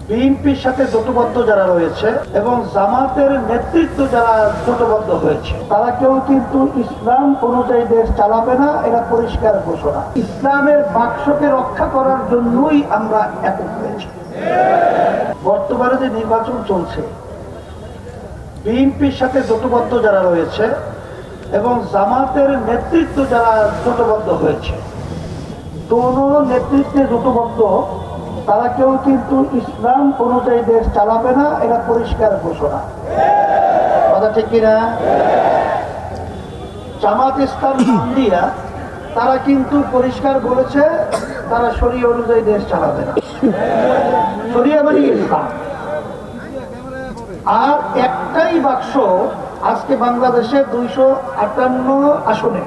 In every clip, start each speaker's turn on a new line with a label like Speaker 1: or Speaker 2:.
Speaker 1: বিএনপির সাথে জোটবদ্ধ যারা রয়েছে এবং জামাতের নেতৃত্ব যারা জোটবদ্ধ হয়েছে তারা কেউ কিন্তু ইসলাম অনুযায়ী দেশ চালাবে না, এটা পরিষ্কার ঘোষণা। ইসলামের বাক্সকে রক্ষা করার জন্যই আমরা একক হয়েছি। বর্তমানে যে নির্বাচন চলছে, বিএনপির সাথে জোটবদ্ধ যারা রয়েছে এবং জামাতের নেতৃত্ব যারা জোটবদ্ধ হয়েছে, দোনো নেতৃত্বে জোটবদ্ধ তারা কেউ কিন্তু ইসলাম অনুযায়ী দেশ চালাবে না, এটা পরিষ্কার ঘোষণা। কথা ঠিক কিনা? জামাত ইসলাম দিয়া তারা কিন্তু পরিষ্কার বলেছে তারা শরীয়ত অনুযায়ী দেশ চালাবে না। শরীয়ত মানে ইসলাম। আর একটাই বাক্স আজকে বাংলাদেশে 258 আসনে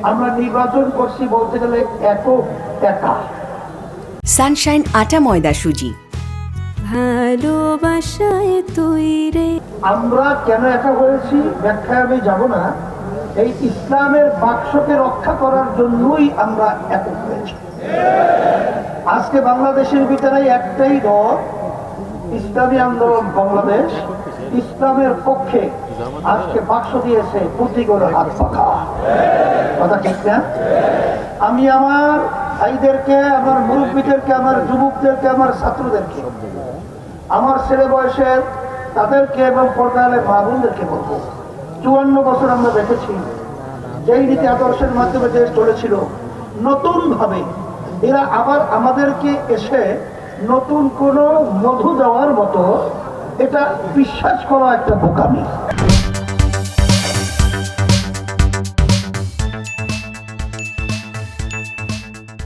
Speaker 1: আমরা নির্বাচন করছি, বলতে গেলে একা।
Speaker 2: সানশাইন আটা ময়দা সুজি।
Speaker 3: ভালোবাসায় তৈরি।
Speaker 1: আমরা কেন একা হয়েছি ব্যাখ্যায় আমি যাব না। এই ইসলামের বাক্সকে রক্ষা করার জন্যই আমরা একক হয়েছি। আজকে বাংলাদেশের ভিতরে একটাই দল, ইসলামী আন্দোলন বাংলাদেশ, ইসলামের পক্ষে আজকে বাক্স দিয়েছে বুদ্ধি করে হাত পাখা। কথা ঠিক না? আমি আমার ভাইদেরকে, আমার মুরব্বীদেরকে, আমার যুবকদেরকে, আমার ছাত্রদেরকে, আমার ছেলে বয়সের তাদেরকে এবং পর্দালে মা বোনদেরকে বলবো, 54 বছর আমরা দেখেছি যেই নীতি আদর্শের মাধ্যমে দেশ চলেছিল, নতুন ভাবে এরা আবার আমাদেরকে এসে নতুন কোন মধু দেওয়ার মতো, এটা বিশ্বাস করা একটা বোকামি।